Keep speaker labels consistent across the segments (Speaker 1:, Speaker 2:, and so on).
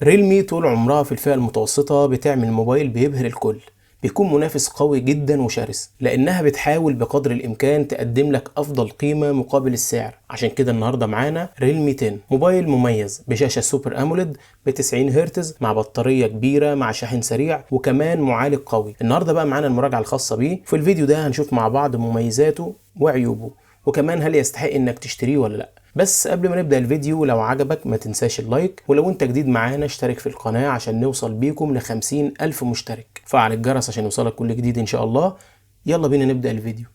Speaker 1: ريلمي طول عمرها في الفئة المتوسطة بتعمل موبايل بيبهر الكل، بيكون منافس قوي جدا وشرس لانها بتحاول بقدر الامكان تقدم لك افضل قيمة مقابل السعر. عشان كده النهاردة معانا ريلمي 10، موبايل مميز بشاشة سوبر اموليد ب 90 هرتز مع بطارية كبيرة مع شاحن سريع وكمان معالج قوي. النهاردة بقى معانا المراجعة الخاصة بيه. في الفيديو ده هنشوف مع بعض مميزاته وعيوبه وكمان هل يستحق انك تشتريه ولا لا. بس قبل ما نبدأ الفيديو لو عجبك ما تنساش اللايك، ولو انت جديد معانا اشترك في القناة عشان نوصل بيكم ل50 ألف مشترك. فعل الجرس عشان يوصلك كل جديد ان شاء الله. يلا بينا نبدأ الفيديو.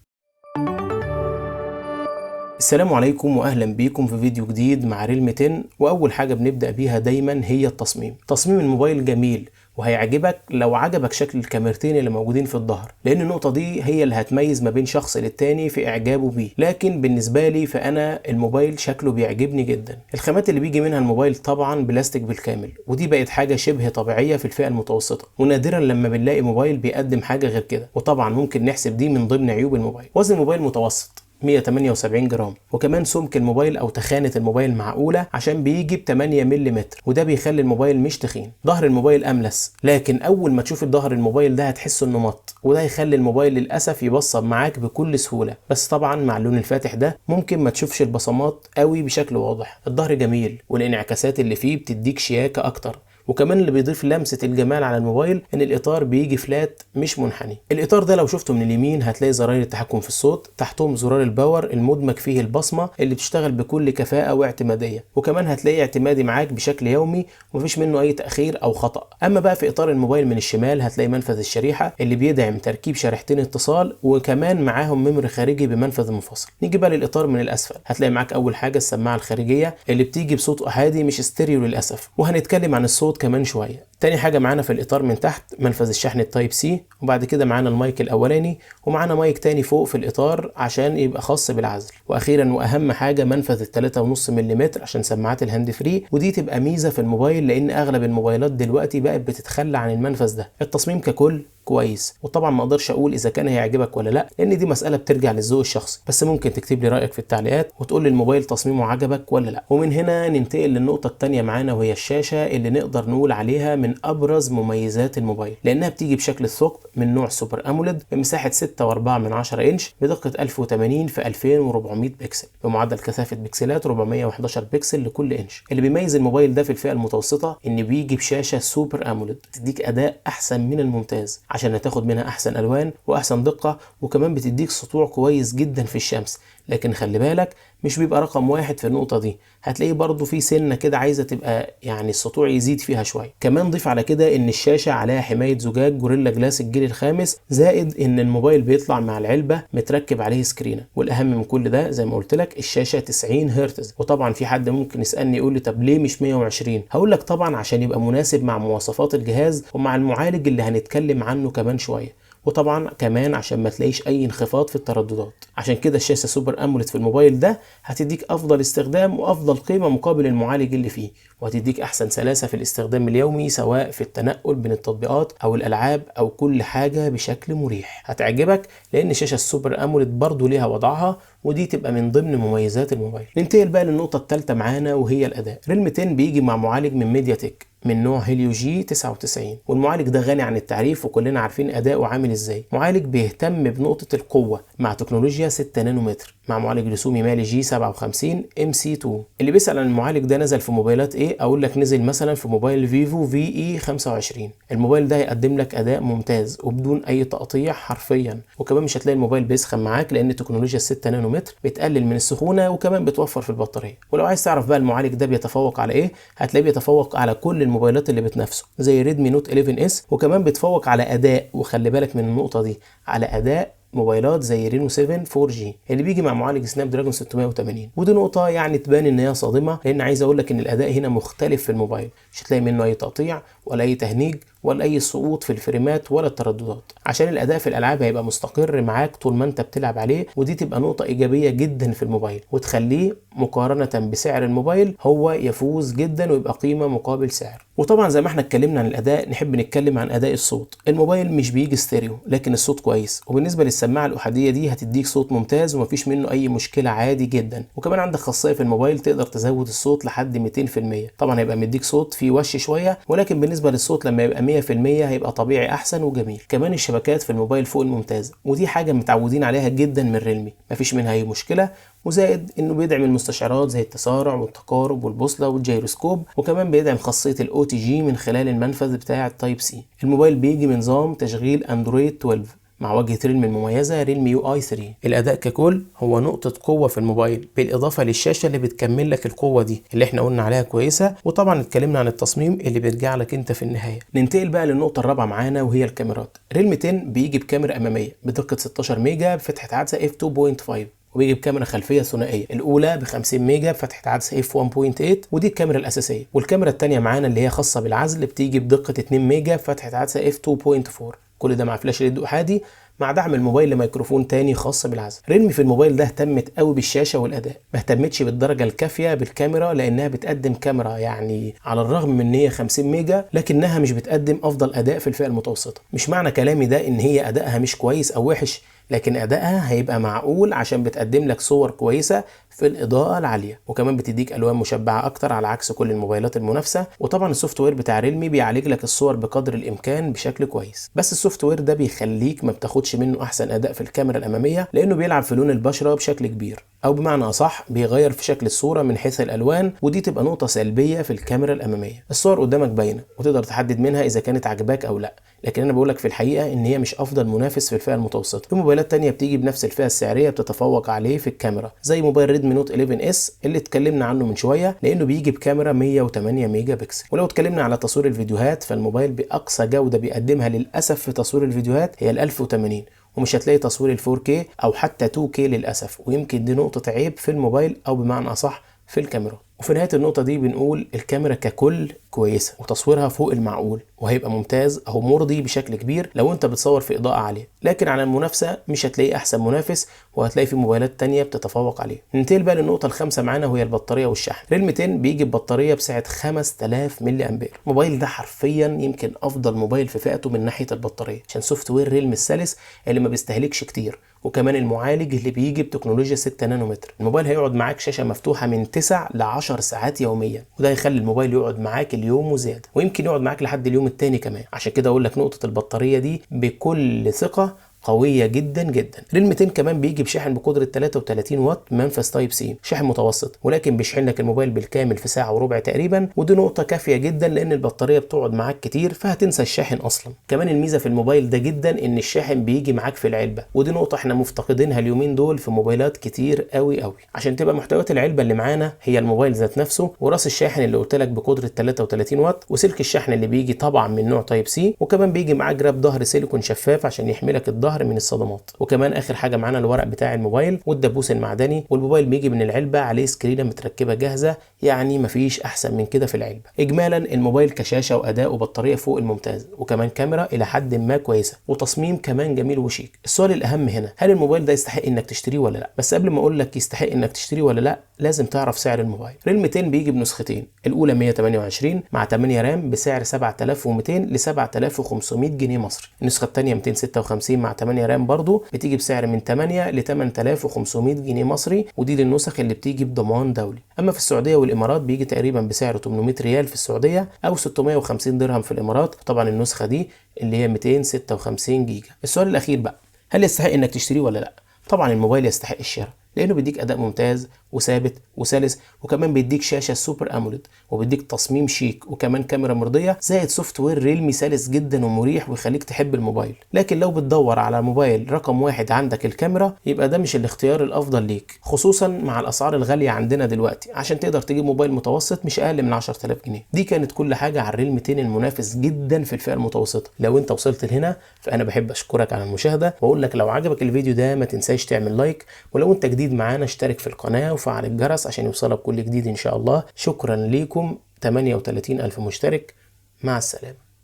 Speaker 1: السلام عليكم واهلا بيكم في فيديو جديد مع ريلمي 10. واول حاجة بنبدأ بيها دايما هي التصميم. تصميم الموبايل جميل وهيعجبك لو عجبك شكل الكاميرتين اللي موجودين في الظهر، لان النقطة دي هي اللي هتميز ما بين شخص للتاني في اعجابه بيه. لكن بالنسبة لي فانا الموبايل شكله بيعجبني جدا. الخامات اللي بيجي منها الموبايل طبعا بلاستيك بالكامل، ودي بقت حاجة شبه طبيعية في الفئة المتوسطة، ونادرا لما بنلاقي موبايل بيقدم حاجة غير كده. وطبعا ممكن نحسب دي من ضمن عيوب الموبايل. وزن الموبايل متوسط 178 جرام، وكمان سمك الموبايل او تخانة الموبايل معقولة عشان بيجي ب 8 ملم، وده بيخلي الموبايل مش تخين. ظهر الموبايل املس، لكن اول ما تشوف الظهر الموبايل ده هتحس انه مط، وده يخلي الموبايل للاسف يبصم معاك بكل سهولة. بس طبعا مع اللون الفاتح ده ممكن ما تشوفش البصمات قوي بشكل واضح. الظهر جميل والانعكاسات اللي فيه بتديك شياكة اكتر. وكمان اللي بيضيف لمسة الجمال على الموبايل ان الاطار بيجي فلات مش منحني. الاطار ده لو شفته من اليمين هتلاقي زراير التحكم في الصوت، تحتهم زرار الباور المدمج فيه البصمة اللي بتشتغل بكل كفاءة واعتمادية، وكمان هتلاقي اعتمادي معاك بشكل يومي ومفيش منه اي تأخير او خطأ. اما بقى في اطار الموبايل من الشمال هتلاقي منفذ الشريحة اللي بيدعم تركيب شريحتين اتصال، وكمان معاهم ميموري خارجي بمنفذ منفصل. نيجي بقى للاطار من الاسفل، هتلاقي معاك اول حاجة السماعة الخارجية اللي بتيجي بصوت احادي مش ستيريو للاسف، وهنتكلم عن الصوت كمان شوية. تاني حاجة معانا في الإطار من تحت منفذ الشحن التايب سي، وبعد كده معانا المايك الأولاني، ومعانا مايك تاني فوق في الإطار عشان يبقى خاص بالعزل. وأخيرا وأهم حاجة منفذ ال3.5 ملم عشان سماعات الهاند فري، ودي تبقى ميزة في الموبايل لأن أغلب الموبايلات دلوقتي بقت بتتخلى عن المنفذ ده. التصميم ككل كويس، وطبعا ما اقدرش اقول اذا كان هيعجبك ولا لا لان دي مساله بترجع للذوق الشخصي، بس ممكن تكتب لي رايك في التعليقات وتقول لي الموبايل تصميمه عجبك ولا لا. ومن هنا ننتقل للنقطه الثانيه معانا، وهي الشاشه اللي نقدر نقول عليها من ابرز مميزات الموبايل، لانها بتيجي بشكل الثقب من نوع سوبر اموليد بمساحه 6.4 انش بدقه 1080 في 2400 بكسل بمعدل كثافه بكسلات 411 بكسل لكل انش. اللي بيميز الموبايل ده في الفئه المتوسطه ان بيجي بشاشه سوبر اموليد تديك اداء احسن من الممتاز عشان تاخد منها احسن الوان واحسن دقة، وكمان بتديك سطوع كويس جدا في الشمس. لكن خلي بالك مش بيبقى رقم واحد في النقطة دي، هتلاقي برضو في سنة كده عايزة تبقى يعني السطوع يزيد فيها شوية. كمان ضيف على كده ان الشاشة عليها حماية زجاج جوريلا جلاس الجيل الخامس، زائد ان الموبايل بيطلع مع العلبة متركب عليه سكرينة. والاهم من كل ده زي ما قلت لك الشاشة 90 هرتز. وطبعا في حد ممكن يسألني يقول لي طب ليه مش 120؟ هقول لك طبعا عشان يبقى مناسب مع مواصفات الجهاز ومع المعالج اللي هنتكلم عنه كمان شوية، وطبعا كمان عشان ما تلاقيش اي انخفاض في الترددات. عشان كده الشاشه سوبر اموليد في الموبايل ده هتديك افضل استخدام وافضل قيمه مقابل المعالج اللي فيه، وهتديك احسن سلاسه في الاستخدام اليومي سواء في التنقل بين التطبيقات او الالعاب او كل حاجه بشكل مريح. هتعجبك لان شاشه السوبر اموليد برضو ليها وضعها، ودي تبقى من ضمن مميزات الموبايل. ننتقل بقى للنقطه الثالثه معانا وهي الاداء. ريلمي 10 بيجي مع معالج من ميديا تك من نوع هيليو جي 99، والمعالج ده غني عن التعريف وكلنا عارفين اداؤه عامل ازاي. معالج بيهتم بنقطة القوة مع تكنولوجيا 6 نانومتر مع معالج رسومي مالي جي 57 ام سي 2. اللي بيسأل عن المعالج ده نزل في موبايلات ايه، اقول لك نزل مثلا في موبايل فيفو في اي 25. الموبايل ده هيقدم لك اداء ممتاز وبدون اي تقطيع حرفيا، وكمان مش هتلاقي الموبايل بيسخن معاك لان تكنولوجيا 6 نانومتر بتقلل من السخونة وكمان بتوفر في البطارية. ولو عايز تعرف بقى المعالج ده بيتفوق على ايه، هتلاقيه بيتفوق على كل الموبايلات اللي بتنافسه زي ريدمي نوت 11 اس، وكمان بيتفوق على اداء، وخلي بالك من النقطة دي، على اداء موبايلات زي رينو 7 4G اللي بيجي مع معالج سناب دراجون 680. ودي نقطة يعني تبان ان هي صادمة، لان عايز اقول لك ان الاداء هنا مختلف في الموبايل، مش هتلاقي منه اي تقطيع ولا اي تهنيج ولا اي سقوط في الفريمات ولا الترددات، عشان الاداء في الالعاب هيبقى مستقر معاك طول ما انت بتلعب عليه، ودي تبقى نقطه ايجابيه جدا في الموبايل وتخليه مقارنه بسعر الموبايل هو يفوز جدا ويبقى قيمه مقابل سعر. وطبعا زي ما احنا اتكلمنا عن الاداء نحب نتكلم عن اداء الصوت. الموبايل مش بيجي ستيريو لكن الصوت كويس، وبالنسبه للسماعه الاحاديه دي هتديك صوت ممتاز ومفيش منه اي مشكله عادي جدا. وكمان عندك خاصيه في الموبايل تقدر تزود الصوت لحد 200%. طبعا هيبقى مديك صوت فيه وش شويه، ولكن بالنسبه للصوت لما يبقى 100% هيبقى طبيعي احسن وجميل. كمان الشبكات في الموبايل فوق الممتازه، ودي حاجه متعودين عليها جدا من ريلمي، مفيش منها اي مشكله. وزائد انه بيدعم المستشعرات زي التسارع والتقارب والبوصله والجيروسكوب، وكمان بيدعم خاصيه الاو تي جي من خلال المنفذ بتاع التايب سي. الموبايل بيجي بنظام تشغيل اندرويد 12 مع واجهة ريلمي المميزة ريلمي يو اي 3. الأداء ككل هو نقطة قوة في الموبايل، بالإضافة للشاشة اللي بتكمل لك القوة دي اللي احنا قلنا عليها كويسة. وطبعا اتكلمنا عن التصميم اللي بيرجع لك انت في النهاية. ننتقل بقى للنقطة الرابعة معانا وهي الكاميرات. ريلمي 10 بيجي بكاميرا أمامية بدقة 16 ميجا بفتحة عدسة f2.5، وبيجي بكاميرا خلفيه ثنائيه، الاولى ب 50 ميجا بفتحه عدسه f1.8 ودي الكاميرا الاساسيه، والكاميرا الثانيه معانا اللي هي خاصه بالعزل بتيجي بدقه 2 ميجا بفتحه عدسه f2.4، كل ده مع فلاش ليد احادي مع دعم الموبايل لميكروفون تاني خاص بالعزل. ريلمي في الموبايل ده اهتمت قوي بالشاشه والاداء، ما اهتمتش بالدرجه الكافيه بالكاميرا لانها بتقدم كاميرا يعني على الرغم من ان هي 50 ميجا لكنها مش بتقدم افضل اداء في الفئه المتوسطه. مش معنى كلامي ده ان هي ادائها مش كويس او وحش، لكن ادائها هيبقى معقول عشان بتقدم لك صور كويسه في الاضاءه العاليه، وكمان بتديك الوان مشبعه اكتر على عكس كل الموبايلات المنافسه. وطبعا السوفت وير بتاع ريلمي بيعالج لك الصور بقدر الامكان بشكل كويس، بس السوفت وير ده بيخليك ما بتاخدش منه احسن اداء في الكاميرا الاماميه لانه بيلعب في لون البشره بشكل كبير، او بمعنى اصح بيغير في شكل الصوره من حيث الالوان، ودي تبقى نقطه سلبيه في الكاميرا الاماميه. الصور قدامك باينه وتقدر تحدد منها اذا كانت عجباك او لا، لكن انا بقولك في الحقيقه ان هي مش افضل منافس في الفئه المتوسطه. في موبايلات تانية بتيجي بنفس الفئه السعريه بتتفوق عليه في الكاميرا زي موبايل ريدمي نوت 11 اس اللي اتكلمنا عنه من شويه، لانه بيجي بكاميرا 108 ميجا بكسل. ولو اتكلمنا على تصوير الفيديوهات فالموبايل باقصى جوده بيقدمها للاسف في تصوير الفيديوهات هي ال 1080، ومش هتلاقي تصوير ال 4K او حتى 2K للاسف، ويمكن دي نقطه عيب في الموبايل او بمعنى اصح في الكاميرا. وفي نهايه النقطه دي بنقول الكاميرا ككل كويسه وتصويرها فوق المعقول وهيبقى ممتاز او مرضي بشكل كبير لو انت بتصور في اضاءه عاليه، لكن على المنافسه مش هتلاقي احسن منافس وهتلاقي في موبايلات تانية بتتفوق عليه. ننتقل بقى للنقطه الخامسه معانا وهي البطاريه والشحن. ريلمي 10 بيجي ببطاريه بسعه 5000 ملي امبير. الموبايل ده حرفيا يمكن افضل موبايل في فئته من ناحيه البطاريه عشان سوفت وير ريلمي السلس اللي ما بيستهلكش كتير، وكمان المعالج اللي بيجي بتكنولوجيا 6 نانومتر. الموبايل هيقعد معاك شاشه مفتوحه من 9 ل 10 ساعات يوميا، وده هيخلي الموبايل يقعد معاك اليوم وزياده، ويمكن يقعد معاك لحد اليوم التاني كمان. عشان كده اقول لك نقطه البطاريه دي بكل ثقه قويه جدا جدا. ريلمي 10 كمان بيجي بشاحن بقدره 33 واط منفذ تايب سي، شاحن متوسط، ولكن بيشحن لك الموبايل بالكامل في ساعه وربع تقريبا، ودي نقطه كافيه جدا لان البطاريه بتقعد معاك كتير فهتنسى الشاحن اصلا. كمان الميزه في الموبايل ده جدا ان الشاحن بيجي معاك في العلبه، ودي نقطه احنا مفتقدينها اليومين دول في موبايلات كتير قوي قوي. عشان تبقى محتويات العلبه اللي معانا هي الموبايل ذات نفسه، وراس الشاحن اللي قلت لك بقدره 33 واط، وسلك الشحن اللي بيجي طبعا من نوع تايب سي، وكمان بيجي معاه جراب ظهر سيليكون شفاف عشان يحمي لك الظهر من الصدمات. وكمان اخر حاجه معانا الورق بتاع الموبايل والدبوس المعدني، والموبايل بيجي من العلبه عليه سكرينه متركبه جاهزه، يعني مفيش احسن من كده في العلبه. اجمالا الموبايل كشاشه واداء وبطاريه فوق الممتاز، وكمان كاميرا الى حد ما كويسه، وتصميم كمان جميل وشيك. السؤال الاهم هنا هل الموبايل ده يستحق انك تشتريه ولا لا؟ بس قبل ما اقول لك يستحق انك تشتريه ولا لا لازم تعرف سعر الموبايل. ريلمي 10 بيجي بنسختين، الاولى 128 مع 8 رام بسعر 7200 ل 7500 جنيه مصري، النسخه الثانيه 256 مع 8 رام برضو بتيجي بسعر من 8 ل 8500 جنيه مصري، ودي للنسخ اللي بتيجي بضمان دولي. اما في السعوديه والامارات بيجي تقريبا بسعر 800 ريال في السعوديه او 650 درهم في الامارات، طبعا النسخه دي اللي هي 256 جيجا. السؤال الاخير بقى هل يستحق انك تشتريه ولا لا؟ طبعا الموبايل يستحق الشراء لانه بيديك اداء ممتاز وثابت وسلس، وكمان بيديك شاشه سوبر اموليد، وبيديك تصميم شيك، وكمان كاميرا مرضيه، زائد سوفت وير ريلمي سلس جدا ومريح ويخليك تحب الموبايل. لكن لو بتدور على موبايل رقم واحد عندك الكاميرا يبقى ده مش الاختيار الافضل ليك، خصوصا مع الاسعار الغاليه عندنا دلوقتي، عشان تقدر تجيب موبايل متوسط مش اقل من 10000 جنيه. دي كانت كل حاجه عن ريلمي 10 المنافس جدا في الفئه المتوسطه. لو انت وصلت لهنا فانا بحب اشكرك على المشاهده، واقول لك لو عجبك الفيديو ده ما تنساش تعمل لايك، ولو انت جديد معانا اشترك في القناه وفعل الجرس عشان يوصلك كل جديد ان شاء الله. شكرا ليكم 38000 مشترك، مع السلامه.